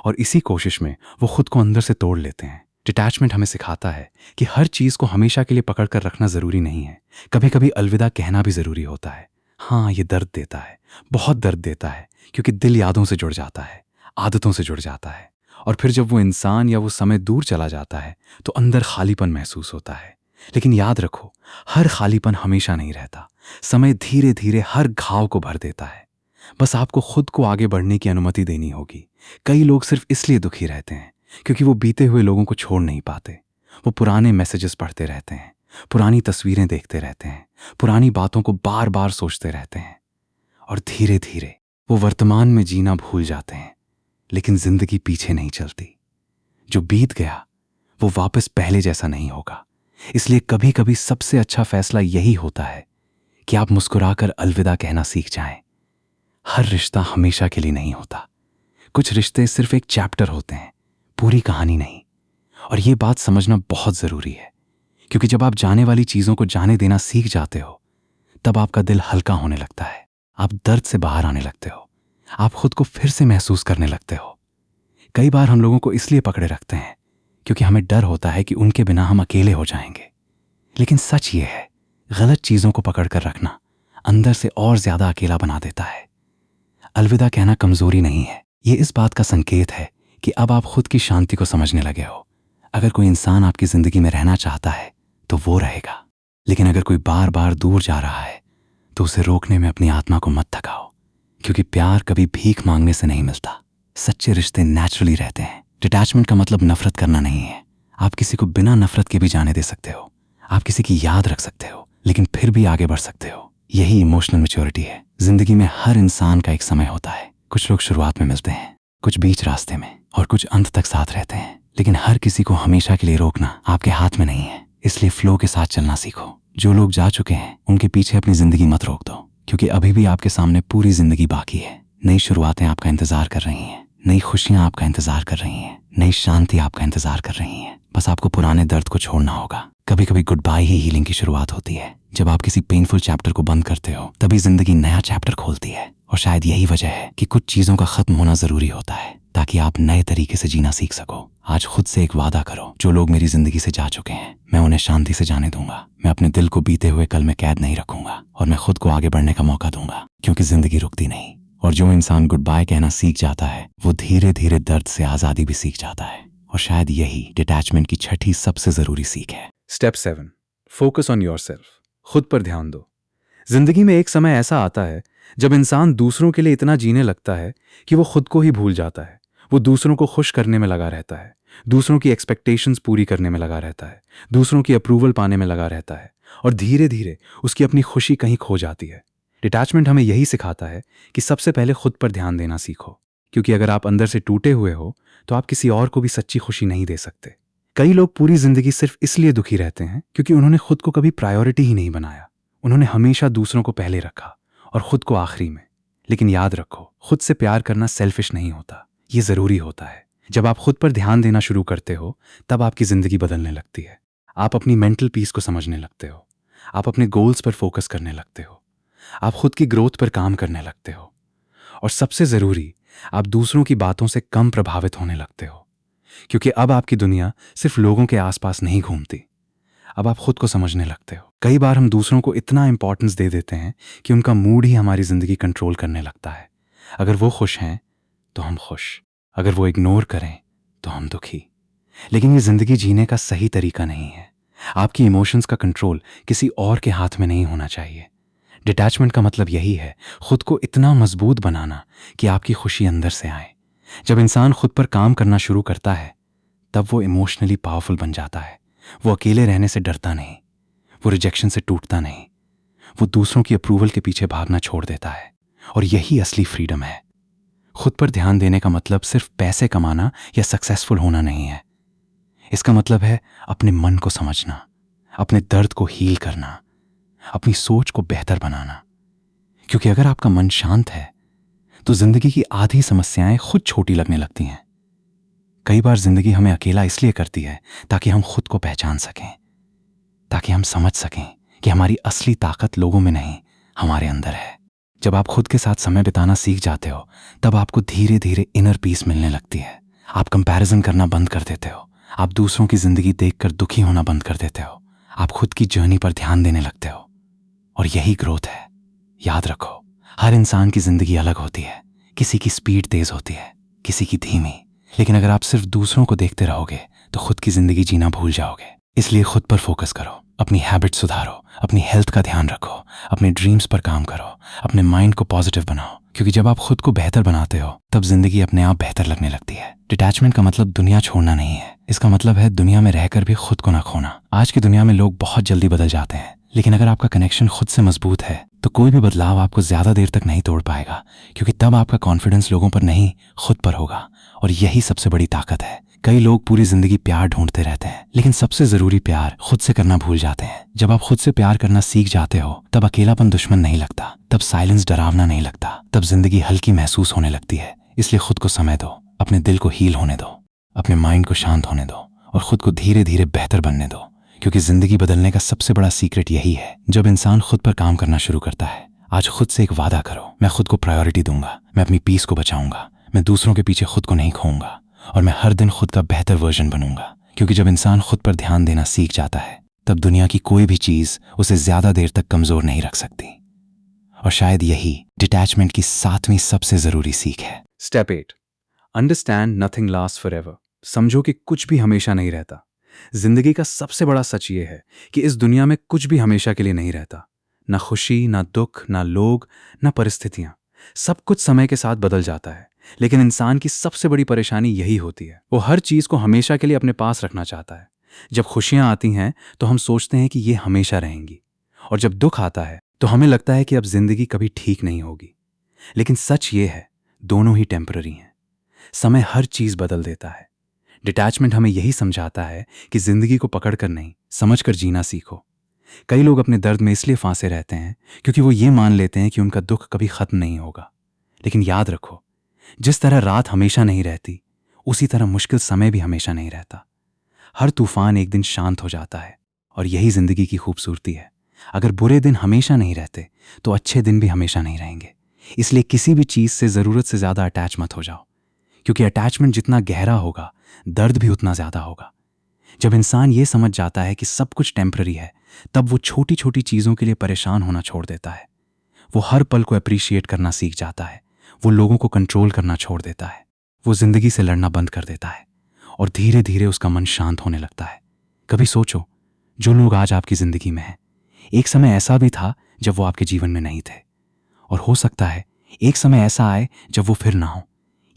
Speaker 1: और इसी कोशिश में वो खुद को अंदर से तोड़ लेते हैं। डिटैचमेंट हमें सिखाता है कि हर चीज को हमेशा के लिए पकड़ कर रखना जरूरी नहीं है। कभी कभी अलविदा कहना भी जरूरी होता है। हाँ, ये दर्द देता है, बहुत दर्द देता है, क्योंकि दिल यादों से जुड़ जाता है, आदतों से जुड़ जाता है, और फिर जब वो इंसान या वो समय दूर चला जाता है तो अंदर खालीपन महसूस होता है। लेकिन याद रखो, हर खालीपन हमेशा नहीं रहता। समय धीरे धीरे हर घाव को भर देता है।
Speaker 2: बस आपको खुद को आगे बढ़ने की अनुमति देनी होगी। कई लोग सिर्फ इसलिए दुखी रहते हैं क्योंकि वो बीते हुए लोगों को छोड़ नहीं पाते। वो पुराने मैसेजेस पढ़ते रहते हैं, पुरानी तस्वीरें देखते रहते हैं, पुरानी बातों को बार बार सोचते रहते हैं और धीरे धीरे वो वर्तमान में जीना भूल जाते हैं। लेकिन जिंदगी पीछे नहीं चलती। जो बीत गया वो वापस पहले जैसा नहीं होगा। इसलिए कभी कभी सबसे अच्छा फैसला यही होता है कि आप मुस्कुराकर अलविदा कहना सीख जाएं। हर रिश्ता हमेशा के लिए नहीं होता। कुछ रिश्ते सिर्फ एक चैप्टर होते हैं, पूरी कहानी नहीं। और ये बात समझना बहुत जरूरी है, क्योंकि जब आप जाने वाली चीजों को जाने देना सीख जाते हो तब आपका दिल हल्का होने लगता है। आप दर्द से बाहर आने लगते हो। आप खुद को फिर से महसूस करने लगते हो। कई बार हम लोगों को इसलिए पकड़े रखते हैं क्योंकि हमें डर होता है कि उनके बिना हम अकेले हो जाएंगे। लेकिन सच ये है, गलत चीजों को पकड़कर रखना अंदर से और ज्यादा अकेला बना देता है। अलविदा कहना कमजोरी नहीं है, ये इस बात का संकेत है कि अब आप खुद की शांति को समझने लगे हो। अगर कोई इंसान आपकी जिंदगी में रहना चाहता है तो वो रहेगा, लेकिन अगर कोई बार बार दूर जा रहा है तो उसे रोकने में अपनी आत्मा को मत थकाओ, क्योंकि प्यार कभी भीख मांगने से नहीं मिलता। सच्चे रिश्ते नेचुरली रहते हैं। डिटैचमेंट का मतलब नफरत करना नहीं है। आप किसी को बिना नफरत के भी जाने दे सकते हो। आप किसी की याद रख सकते हो, लेकिन फिर भी आगे बढ़ सकते हो। यही इमोशनल मैच्योरिटी है। जिंदगी में हर इंसान का एक समय होता है। कुछ लोग शुरुआत में मिलते हैं, कुछ बीच रास्ते में, और कुछ अंत तक साथ रहते हैं। लेकिन हर किसी को हमेशा के लिए रोकना आपके हाथ में नहीं है। इसलिए फ्लो के साथ चलना सीखो। जो लोग जा चुके हैं उनके पीछे अपनी जिंदगी मत रोक दो, क्योंकि अभी भी आपके सामने पूरी जिंदगी बाकी है। नई शुरुआतें आपका इंतजार कर रही हैं, नई खुशियां आपका इंतजार कर रही हैं, नई शांति आपका इंतजार कर रही है। बस आपको पुराने दर्द को छोड़ना होगा। कभी कभी गुड बाय ही हीलिंग की शुरुआत होती है। जब आप किसी पेनफुल चैप्टर को बंद करते हो तभी जिंदगी नया चैप्टर खोलती है। और शायद यही वजह है कि कुछ चीजों का खत्म होना जरूरी होता है, ताकि आप नए तरीके से जीना सीख सको। आज खुद से एक वादा करो, जो लोग मेरी जिंदगी से जा चुके हैं मैं उन्हें शांति से जाने दूंगा। मैं अपने दिल को बीते हुए कल में कैद नहीं रखूंगा, और मैं खुद को आगे बढ़ने का मौका दूंगा, क्योंकि जिंदगी रुकती नहीं। और जो इंसान गुड बाय कहना सीख जाता है वो धीरे धीरे दर्द से आजादी भी सीख जाता है। और शायद यही डिटैचमेंट की छठी सबसे जरूरी सीख है।
Speaker 1: Step 7, focus on yourself. खुद पर ध्यान दो। जिंदगी में एक समय ऐसा आता है जब इंसान दूसरों के लिए इतना जीने लगता है कि वो खुद को ही भूल जाता है। वो दूसरों को खुश करने में लगा रहता है, दूसरों की एक्सपेक्टेशंस पूरी करने में लगा रहता है, दूसरों की अप्रूवल पाने में लगा रहता है, और धीरे धीरे उसकी अपनी खुशी कहीं खो जाती है। डिटैचमेंट हमें यही सिखाता है कि सबसे पहले खुद पर ध्यान देना सीखो, क्योंकि अगर आप अंदर से टूटे हुए हो तो आप किसी और को भी सच्ची खुशी नहीं दे सकते। कई लोग पूरी जिंदगी सिर्फ इसलिए दुखी रहते हैं क्योंकि उन्होंने खुद को कभी प्रायोरिटी ही नहीं बनाया। उन्होंने हमेशा दूसरों को पहले रखा और खुद को आखिरी में। लेकिन याद रखो, खुद से प्यार करना सेल्फिश नहीं होता, ये जरूरी होता है। जब आप खुद पर ध्यान देना शुरू करते हो तब आपकी जिंदगी बदलने लगती है। आप अपनी मेंटल पीस को समझने लगते हो, आप अपने गोल्स पर फोकस करने लगते हो, आप खुद की ग्रोथ पर काम करने लगते हो, और सबसे जरूरी, आप दूसरों की बातों से कम प्रभावित होने लगते हो, क्योंकि अब आपकी दुनिया सिर्फ लोगों के आसपास नहीं घूमती। अब आप खुद को समझने लगते हो। कई बार हम दूसरों को इतना इंपॉर्टेंस दे देते हैं कि उनका मूड ही हमारी जिंदगी कंट्रोल करने लगता है। अगर वो खुश हैं तो हम खुश, अगर वो इग्नोर करें तो हम दुखी। लेकिन ये जिंदगी जीने का सही तरीका नहीं है। आपकी इमोशंस का कंट्रोल किसी और के हाथ में नहीं होना चाहिए। डिटैचमेंट का मतलब यही है, खुद को इतना मजबूत बनाना कि आपकी खुशी अंदर से आए। जब इंसान खुद पर काम करना शुरू करता है तब वो इमोशनली पावरफुल बन जाता है। वो अकेले रहने से डरता नहीं, वो रिजेक्शन से टूटता नहीं, वो दूसरों की अप्रूवल के पीछे भागना छोड़ देता है। और यही असली फ्रीडम है। खुद पर ध्यान देने का मतलब सिर्फ पैसे कमाना या सक्सेसफुल होना नहीं है। इसका मतलब है अपने मन को समझना, अपने दर्द को हील करना, अपनी सोच को बेहतर बनाना। क्योंकि अगर आपका मन शांत है तो जिंदगी की आधी समस्याएं खुद छोटी लगने लगती हैं। कई बार जिंदगी हमें अकेला इसलिए करती है ताकि हम खुद को पहचान सकें, ताकि हम समझ सकें कि हमारी असली ताकत लोगों में नहीं, हमारे अंदर है। जब आप खुद के साथ समय बिताना सीख जाते हो तब आपको धीरे धीरे इनर पीस मिलने लगती है। आप कंपैरिजन करना बंद कर देते हो, आप दूसरों की जिंदगी देखकर दुखी होना बंद कर देते हो, आप खुद की जर्नी पर ध्यान देने लगते हो। और यही ग्रोथ है। याद रखो, हर इंसान की जिंदगी अलग होती है। किसी की स्पीड तेज होती है, किसी की धीमी। लेकिन अगर आप सिर्फ दूसरों को देखते रहोगे तो खुद की जिंदगी जीना भूल जाओगे। इसलिए खुद पर फोकस करो, अपनी हैबिट सुधारो, अपनी हेल्थ का ध्यान रखो, अपने ड्रीम्स पर काम करो, अपने माइंड को पॉजिटिव बनाओ,
Speaker 2: क्योंकि जब आप खुद को बेहतर बनाते हो तब जिंदगी अपने आप बेहतर लगने लगती है। डिटैचमेंट का मतलब दुनिया छोड़ना नहीं है, इसका मतलब है दुनिया में रहकर भी खुद को ना खोना। आज की दुनिया में लोग बहुत जल्दी बदल जाते हैं, लेकिन अगर आपका कनेक्शन खुद से मजबूत है तो कोई भी बदलाव आपको ज्यादा देर तक नहीं तोड़ पाएगा, क्योंकि तब आपका कॉन्फिडेंस लोगों पर नहीं खुद पर होगा। और यही सबसे बड़ी ताकत है। कई लोग पूरी जिंदगी प्यार ढूंढते रहते हैं, लेकिन सबसे जरूरी प्यार खुद से करना भूल जाते हैं। जब आप खुद से प्यार करना सीख जाते हो तब अकेलापन दुश्मन नहीं लगता, तब साइलेंस डरावना नहीं लगता, तब जिंदगी हल्की महसूस होने लगती है। इसलिए खुद को समय दो, अपने दिल को हील होने दो, अपने माइंड को शांत होने दो और खुद को धीरे धीरे बेहतर बनने दो। क्योंकि जिंदगी बदलने का सबसे बड़ा सीक्रेट यही है, जब इंसान खुद पर काम करना शुरू करता है। आज खुद से एक वादा करो, मैं खुद को प्रायोरिटी दूंगा, मैं अपनी पीस को बचाऊंगा, मैं दूसरों के पीछे खुद को नहीं खोऊंगा और मैं हर दिन खुद का बेहतर वर्जन बनूंगा। क्योंकि जब इंसान खुद पर ध्यान देना सीख जाता है तब दुनिया की कोई भी चीज उसे ज्यादा देर तक कमजोर नहीं रख सकती। और शायद यही डिटैचमेंट की 7वीं सबसे जरूरी सीख है।
Speaker 1: Step 8, understand nothing last forever. समझो कि कुछ भी हमेशा नहीं रहता। जिंदगी का सबसे बड़ा सच ये है कि इस दुनिया में कुछ भी हमेशा के लिए नहीं रहता। ना खुशी, ना दुख, ना लोग, ना परिस्थितियां। सब कुछ समय के साथ बदल जाता है। लेकिन इंसान की सबसे बड़ी परेशानी यही होती है, वो हर चीज को हमेशा के लिए अपने पास रखना चाहता है। जब खुशियां आती हैं तो हम सोचते हैं कि ये हमेशा रहेंगी, और जब दुख आता है तो हमें लगता है कि अब जिंदगी कभी ठीक नहीं होगी। लेकिन सच ये है, दोनों ही टेम्पररी हैं। समय हर चीज बदल देता है। डिटैचमेंट हमें यही समझाता है कि जिंदगी को पकड़कर नहीं, समझकर जीना सीखो। कई लोग अपने दर्द में इसलिए फांसे रहते हैं क्योंकि वो ये मान लेते हैं कि उनका दुख कभी खत्म नहीं होगा। लेकिन याद रखो, जिस तरह रात हमेशा नहीं रहती, उसी तरह मुश्किल समय भी हमेशा नहीं रहता। हर तूफान एक दिन शांत हो जाता है, और यही जिंदगी की खूबसूरती है। अगर बुरे दिन हमेशा नहीं रहते तो अच्छे दिन भी हमेशा नहीं रहेंगे। इसलिए किसी भी चीज से जरूरत से ज्यादा अटैच मत हो जाओ, क्योंकि अटैचमेंट जितना गहरा होगा दर्द भी उतना ज्यादा होगा। जब इंसान ये समझ जाता है कि सब कुछ टेम्पररी है, तब वो छोटी छोटी चीजों के लिए परेशान होना छोड़ देता है। वो हर पल को अप्रिशिएट करना सीख जाता है। वो लोगों को कंट्रोल करना छोड़ देता है। वो जिंदगी से लड़ना बंद कर देता है, और धीरे धीरे उसका मन शांत होने लगता है। कभी सोचो, जो लोग आज आपकी जिंदगी में हैं, एक समय ऐसा भी था जब वो आपके जीवन में नहीं थे, और हो सकता है एक समय ऐसा आए जब वो फिर ना हो।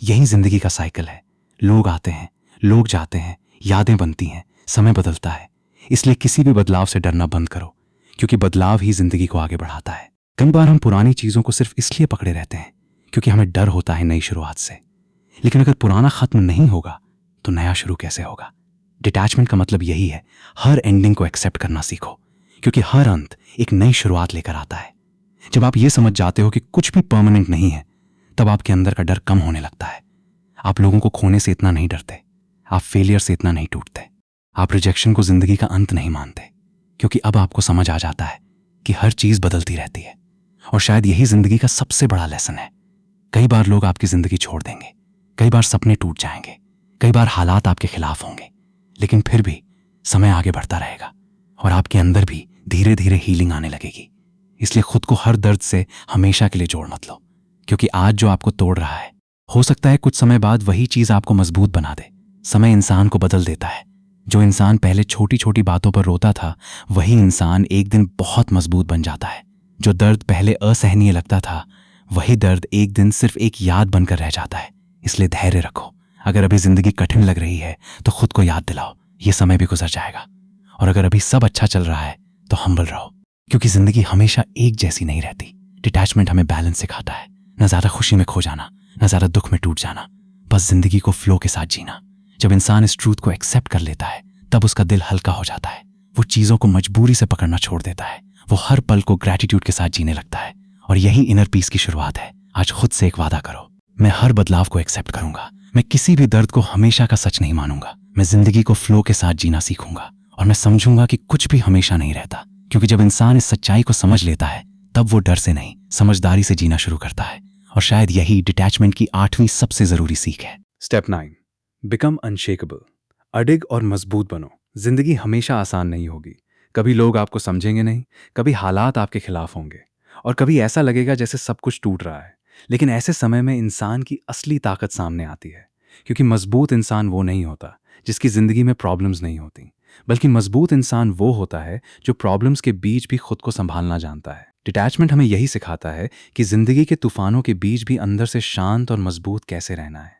Speaker 1: यही जिंदगी का साइकिल है। लोग आते हैं, लोग जाते हैं, यादें बनती हैं, समय बदलता है। इसलिए किसी भी बदलाव से डरना बंद करो, क्योंकि बदलाव ही जिंदगी को आगे बढ़ाता है। कई बार हम पुरानी चीजों को सिर्फ इसलिए पकड़े रहते हैं क्योंकि हमें डर होता है नई शुरुआत से। लेकिन अगर पुराना खत्म नहीं होगा तो नया शुरू कैसे होगा? डिटैचमेंट का मतलब यही है, हर एंडिंग को एक्सेप्ट करना सीखो, क्योंकि हर अंत एक नई शुरुआत लेकर आता है। जब आप ये समझ जाते हो कि कुछ भी परमानेंट नहीं है, तब आपके अंदर का डर कम होने लगता है। आप लोगों को खोने से इतना नहीं डरते, आप फेलियर से इतना नहीं टूटते, आप रिजेक्शन को जिंदगी का अंत नहीं मानते, क्योंकि अब आपको समझ आ जाता है कि हर चीज बदलती रहती है। और शायद यही जिंदगी का सबसे बड़ा लेसन है। कई बार लोग आपकी जिंदगी छोड़ देंगे, कई बार सपने टूट जाएंगे, कई बार हालात आपके खिलाफ होंगे, लेकिन फिर भी समय आगे बढ़ता रहेगा और आपके अंदर भी धीरे धीरे हीलिंग आने लगेगी। इसलिए खुद को हर दर्द से हमेशा के लिए जोड़ मत लो, क्योंकि आज जो आपको तोड़ रहा है, हो सकता है कुछ समय बाद वही चीज आपको मजबूत बना दे। समय इंसान को बदल देता है। जो इंसान पहले छोटी छोटी बातों पर रोता था, वही इंसान एक दिन बहुत मजबूत बन जाता है। जो दर्द पहले असहनीय लगता था, वही दर्द एक दिन सिर्फ एक याद बनकर रह जाता है। इसलिए धैर्य रखो। अगर अभी जिंदगी कठिन लग रही है तो खुद को याद दिलाओ, ये समय भी गुजर जाएगा। और अगर अभी सब अच्छा चल रहा है तो हम्बल रहो, क्योंकि जिंदगी हमेशा एक जैसी नहीं रहती। डिटैचमेंट हमें बैलेंस सिखाता है, न ज्यादा खुशी में खो जाना, न ज्यादा दुख में टूट जाना, बस जिंदगी को फ्लो के साथ जीना। जब इंसान इस ट्रूथ को एक्सेप्ट कर लेता है, तब उसका दिल हल्का हो जाता है। वो चीजों को मजबूरी से पकड़ना छोड़ देता है। वो हर पल को ग्रैटिट्यूड के साथ जीने लगता है। और यही इनर पीस की शुरुआत है। आज खुद से एक वादा करो, मैं हर बदलाव को एक्सेप्ट करूंगा, मैं किसी भी दर्द को हमेशा का सच नहीं मानूंगा, मैं जिंदगी को फ्लो के साथ जीना सीखूंगा, और मैं समझूंगा कि कुछ भी हमेशा नहीं रहता। क्योंकि जब इंसान इस सच्चाई को समझ लेता है, तब वो डर से नहीं, समझदारी से जीना शुरू करता है। और शायद यही डिटैचमेंट की 8वीं सबसे जरूरी सीख है। Step 9, become unshakeable. अडिग और मजबूत बनो। जिंदगी हमेशा आसान नहीं होगी। कभी लोग आपको समझेंगे नहीं, कभी हालात आपके खिलाफ होंगे, और कभी ऐसा लगेगा जैसे सब कुछ टूट रहा है। लेकिन ऐसे समय में इंसान की असली ताकत सामने आती है, क्योंकि मजबूत इंसान वो नहीं होता जिसकी जिंदगी में प्रॉब्लम्स नहीं होती, बल्कि मजबूत इंसान वो होता है जो प्रॉब्लम्स के बीच भी खुद को संभालना जानता है।
Speaker 2: डिटैचमेंट हमें यही सिखाता है कि जिंदगी के तूफानों के बीच भी अंदर से शांत और मजबूत कैसे रहना है।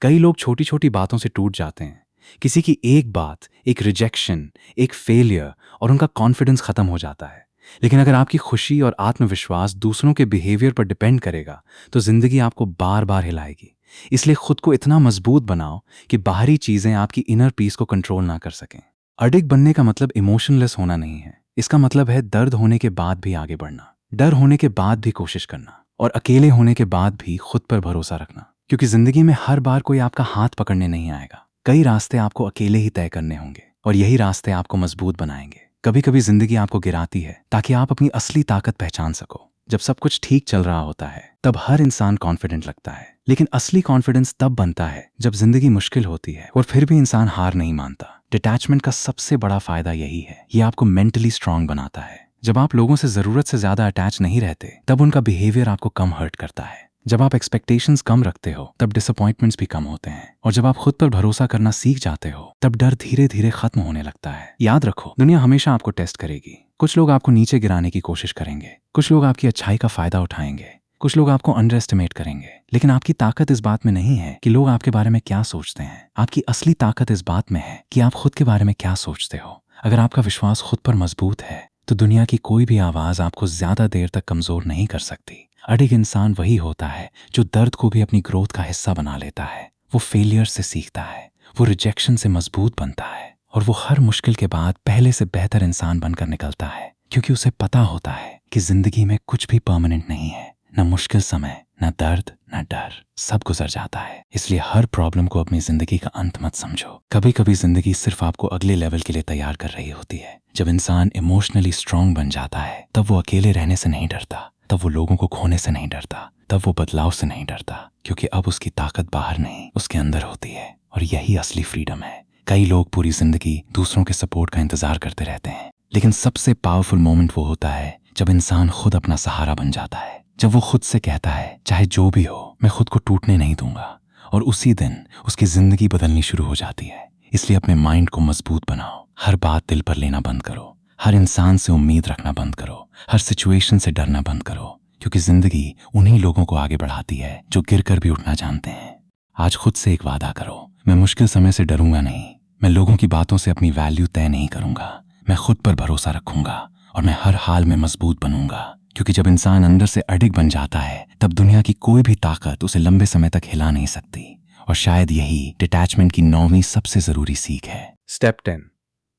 Speaker 2: कई लोग छोटी छोटी बातों से टूट जाते हैं। किसी की एक बात, एक रिजेक्शन, एक फेलियर और उनका कॉन्फिडेंस खत्म हो जाता है। लेकिन अगर आपकी खुशी और आत्मविश्वास दूसरों के बिहेवियर पर डिपेंड करेगा तो जिंदगी आपको बार बार हिलाएगी। इसलिए खुद को इतना मजबूत बनाओ कि बाहरी चीजें आपकी इनर पीस को कंट्रोल ना कर सकें। अडिक्ट बनने का मतलब इमोशनलेस होना नहीं है। इसका मतलब है दर्द होने के बाद भी आगे बढ़ना, डर होने के बाद भी कोशिश करना और अकेले होने के बाद भी खुद पर भरोसा रखना। क्योंकि जिंदगी में हर बार कोई आपका हाथ पकड़ने नहीं आएगा। कई रास्ते आपको अकेले ही तय करने होंगे और यही रास्ते आपको मजबूत बनाएंगे। कभी कभी जिंदगी आपको गिराती है ताकि आप अपनी असली ताकत पहचान सको। जब सब कुछ ठीक चल रहा होता है तब हर इंसान कॉन्फिडेंट लगता है, लेकिन असली कॉन्फिडेंस तब बनता है जब जिंदगी मुश्किल होती है और फिर भी इंसान हार नहीं मानता। डिटैचमेंट का सबसे बड़ा फायदा यही है, ये आपको मेंटली स्ट्रांग बनाता है। जब आप लोगों से जरूरत से ज्यादा अटैच नहीं रहते तब उनका बिहेवियर आपको कम हर्ट करता है। जब आप एक्सपेक्टेशंस कम रखते हो तब डिसअपॉइंटमेंट्स भी कम होते हैं। और जब आप खुद पर भरोसा करना सीख जाते हो तब डर धीरे धीरे खत्म होने लगता है। याद रखो, दुनिया हमेशा आपको टेस्ट करेगी। कुछ लोग आपको नीचे गिराने की कोशिश करेंगे, कुछ लोग आपकी अच्छाई का फायदा उठाएंगे, कुछ लोग आपको अंडर एस्टिमेट करेंगे। लेकिन आपकी ताकत इस बात में नहीं है कि लोग आपके बारे में क्या सोचते हैं। आपकी असली ताकत इस बात में है कि आप खुद के बारे में क्या सोचते हो। अगर आपका विश्वास खुद पर मजबूत है तो दुनिया की कोई भी आवाज आपको ज्यादा देर तक कमजोर नहीं कर सकती। अडिग इंसान वही होता है जो दर्द को भी अपनी ग्रोथ का हिस्सा बना लेता है। वो फेलियर से सीखता है, वो रिजेक्शन से मजबूत बनता है और वो हर मुश्किल के बाद पहले से बेहतर इंसान बनकर निकलता है। क्योंकि उसे पता होता है कि जिंदगी में कुछ भी परमानेंट नहीं है। न मुश्किल समय, न दर्द, न डर, सब गुजर जाता है। इसलिए हर प्रॉब्लम को अपनी जिंदगी का अंत मत समझो। कभी कभी जिंदगी सिर्फ आपको अगले लेवल के लिए तैयार कर रही होती है। जब इंसान इमोशनली स्ट्रांग बन जाता है तब वो अकेले रहने से नहीं डरता, तब वो लोगों को खोने से नहीं डरता, तब वो बदलाव से नहीं डरता। क्योंकि अब उसकी ताकत बाहर नहीं, उसके अंदर होती है। और यही असली फ्रीडम है। कई लोग पूरी जिंदगी दूसरों के सपोर्ट का इंतजार करते रहते हैं, लेकिन सबसे पावरफुल मोमेंट वो होता है जब इंसान खुद अपना सहारा बन जाता है। जब वो खुद से कहता है, चाहे जो भी हो मैं खुद को टूटने नहीं दूंगा, और उसी दिन उसकी जिंदगी बदलनी शुरू हो जाती है। इसलिए अपने माइंड को मजबूत बनाओ। हर बात दिल पर लेना बंद करो, हर इंसान से उम्मीद रखना बंद करो, हर सिचुएशन से डरना बंद करो। क्योंकि जिंदगी उन्हीं लोगों को आगे बढ़ाती है जो गिरकर भी उठना जानते हैं। आज खुद से एक वादा करो, मैं मुश्किल समय से डरूंगा नहीं, मैं लोगों की बातों से अपनी वैल्यू तय नहीं करूंगा, मैं खुद पर भरोसा रखूंगा और मैं हर हाल में मजबूत बनूंगा। क्योंकि जब इंसान अंदर से अडिग बन जाता है तब दुनिया की कोई भी ताकत उसे लंबे समय तक हिला नहीं सकती। और शायद यही डिटैचमेंट की 9वीं सबसे जरूरी सीख है।
Speaker 1: Step 10,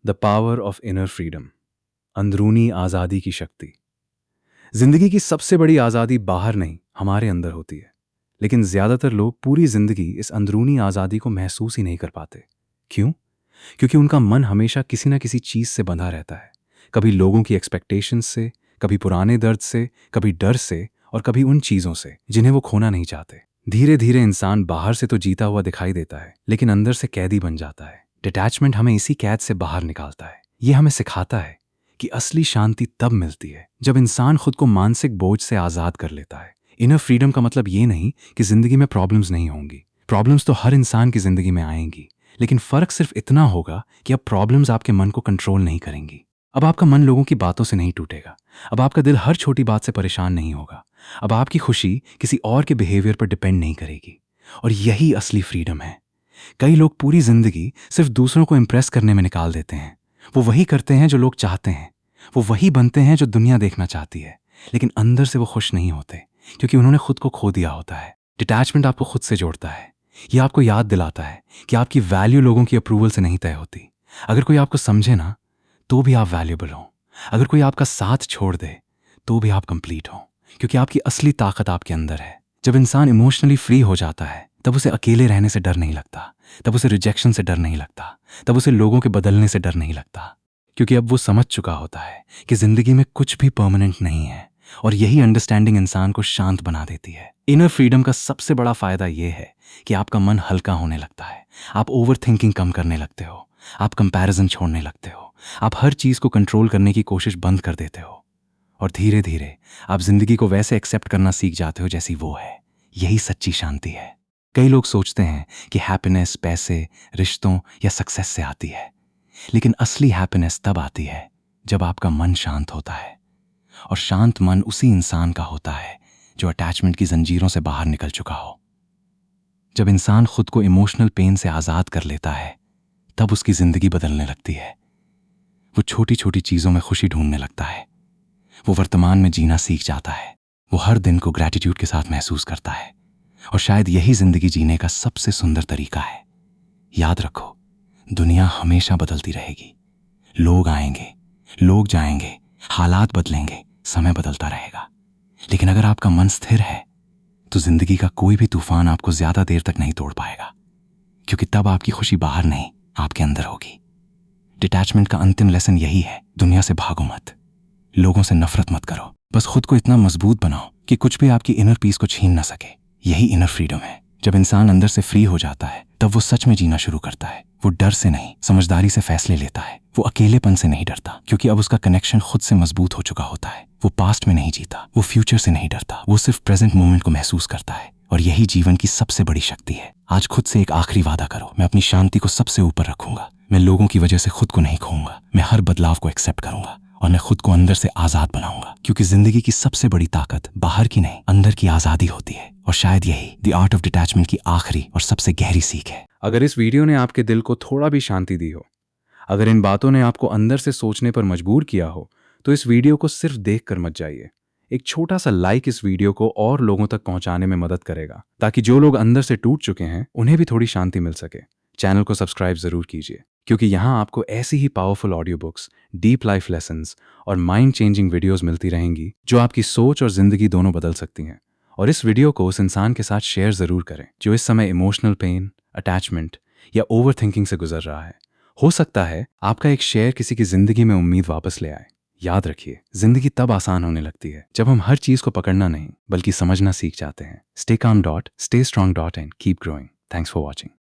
Speaker 1: the power of inner freedom, अंदरूनी आज़ादी की शक्ति। जिंदगी की सबसे बड़ी आज़ादी बाहर नहीं, हमारे अंदर होती है। लेकिन ज्यादातर लोग पूरी जिंदगी इस अंदरूनी आज़ादी को महसूस ही नहीं कर पाते। क्यों? क्योंकि उनका मन हमेशा किसी न किसी चीज से बंधा रहता है। कभी लोगों की एक्सपेक्टेशंस से, कभी पुराने दर्द से, कभी डर से और कभी उन चीजों से जिन्हें वो खोना नहीं चाहते। धीरे धीरे इंसान बाहर से तो जीता हुआ दिखाई देता है, लेकिन अंदर से कैदी बन जाता है। डिटैचमेंट हमें इसी कैद से बाहर निकालता है। ये हमें सिखाता है कि असली शांति तब मिलती है जब इंसान खुद को मानसिक बोझ से आजाद कर लेता है। इनर फ्रीडम का मतलब ये नहीं कि जिंदगी में प्रॉब्लम्स नहीं होंगी। प्रॉब्लम्स तो हर इंसान की जिंदगी में आएंगी, लेकिन फर्क सिर्फ इतना होगा कि अब प्रॉब्लम्स आपके मन को कंट्रोल नहीं करेंगी। अब आपका मन लोगों की बातों से नहीं टूटेगा। अब आपका दिल हर छोटी बात से परेशान नहीं होगा। अब आपकी खुशी किसी और के बिहेवियर पर डिपेंड नहीं करेगी। और यही असली फ्रीडम है। कई लोग पूरी जिंदगी सिर्फ दूसरों को इंप्रेस करने में निकाल देते हैं। वो वही करते हैं जो लोग चाहते हैं, वो वही बनते हैं जो दुनिया देखना चाहती है, लेकिन अंदर से वो खुश नहीं होते क्योंकि उन्होंने खुद को खो दिया होता है। डिटैचमेंट आपको खुद से जोड़ता है। ये आपको याद दिलाता है कि आपकी वैल्यू लोगों की अप्रूवल से नहीं तय होती। अगर कोई आपको समझे ना तो भी आप वैल्यूएबल हो। अगर कोई आपका साथ छोड़ दे तो भी आप कंप्लीट हो, क्योंकि आपकी असली ताकत आपके अंदर है। जब इंसान इमोशनली फ्री हो जाता है तब उसे अकेले रहने से डर नहीं लगता, तब उसे रिजेक्शन से डर नहीं लगता, तब उसे लोगों के बदलने से डर नहीं लगता। क्योंकि अब वो समझ चुका होता है कि जिंदगी में कुछ भी परमानेंट नहीं है। और यही अंडरस्टैंडिंग इंसान को शांत बना देती है। इनर फ्रीडम का सबसे बड़ा फायदा यह है कि आपका मन हल्का होने लगता है। आप ओवर थिंकिंग कम करने लगते हो, आप कंपैरिजन छोड़ने लगते हो, आप हर चीज को कंट्रोल करने की कोशिश बंद कर देते हो और धीरे धीरे आप जिंदगी को वैसे एक्सेप्ट करना सीख जाते हो जैसी वो है। यही सच्ची शांति है। कई लोग सोचते हैं कि हैप्पीनेस पैसे, रिश्तों या सक्सेस से आती है, लेकिन असली हैप्पीनेस तब आती है जब आपका मन शांत होता है।
Speaker 2: और शांत मन उसी इंसान का होता है जो अटैचमेंट की जंजीरों से बाहर निकल चुका हो। जब इंसान खुद को इमोशनल पेन से आज़ाद कर लेता है, तब उसकी ज़िंदगी बदलने लगती है। वो छोटी छोटी चीज़ों में खुशी ढूंढने लगता है। वो वर्तमान में जीना सीख जाता है। वो हर दिन को ग्रैटिट्यूड के साथ महसूस करता है। और शायद यही ज़िंदगी जीने का सबसे सुंदर तरीका है। याद रखो, दुनिया हमेशा बदलती रहेगी। लोग आएंगे, लोग जाएंगे, हालात बदलेंगे, समय बदलता रहेगा। लेकिन अगर आपका मन स्थिर है तो जिंदगी का कोई भी तूफान आपको ज्यादा देर तक नहीं तोड़ पाएगा, क्योंकि तब आपकी खुशी बाहर नहीं, आपके अंदर होगी। डिटैचमेंट का अंतिम लेसन यही है, दुनिया से भागो मत, लोगों से नफरत मत करो, बस खुद को इतना मजबूत बनाओ कि कुछ भी आपकी इनर पीस को छीन ना सके। यही इनर फ्रीडम है। जब इंसान अंदर से फ्री हो जाता है तब वो सच में जीना शुरू करता है। वो डर से नहीं, समझदारी से फैसले लेता है। वो अकेलेपन से नहीं डरता, क्योंकि अब उसका कनेक्शन खुद से मजबूत हो चुका होता है। वो पास्ट में नहीं जीता, वो फ्यूचर से नहीं डरता, वो सिर्फ प्रेजेंट मोमेंट को महसूस करता है। और यही जीवन की सबसे बड़ी शक्ति है। आज खुद से एक आखिरी वादा करो, मैं अपनी शांति को सबसे ऊपर रखूंगा। मैं लोगों की वजह से खुद को नहीं खोऊंगा। मैं हर बदलाव को एक्सेप्ट करूंगा और मैं खुद को अंदर से आजाद बनाऊंगा, क्योंकि जिंदगी की सबसे बड़ी ताकत बाहर की नहीं, अंदर की आजादी होती है। और शायद यही द आर्ट ऑफ डिटैचमेंट की आखिरी और सबसे गहरी सीख है।
Speaker 1: अगर इस वीडियो ने आपके दिल को थोड़ा भी शांति दी हो, अगर इन बातों ने आपको अंदर से सोचने पर मजबूर किया हो, तो इस वीडियो को सिर्फ देख कर मत जाइए। एक छोटा सा लाइक इस वीडियो को और लोगों तक पहुंचाने में मदद करेगा, ताकि जो लोग अंदर से टूट चुके हैं उन्हें भी थोड़ी शांति मिल सके। चैनल को सब्सक्राइब जरूर कीजिए, क्योंकि यहाँ आपको ऐसी ही powerful audio books, deep life lessons और माइंड चेंजिंग वीडियोस मिलती रहेंगी, जो आपकी सोच और जिंदगी दोनों बदल सकती हैं। और इस वीडियो को उस इंसान के साथ शेयर जरूर करें जो इस समय इमोशनल पेन, अटैचमेंट या ओवर थिंकिंग से गुजर रहा है। हो सकता है आपका एक शेयर किसी की जिंदगी में उम्मीद वापस ले आए। याद रखिए, जिंदगी तब आसान होने लगती है जब हम हर चीज को पकड़ना नहीं बल्कि समझना सीख जाते हैं। Stay calm dot, stay strong dot and keep growing. Thanks for watching.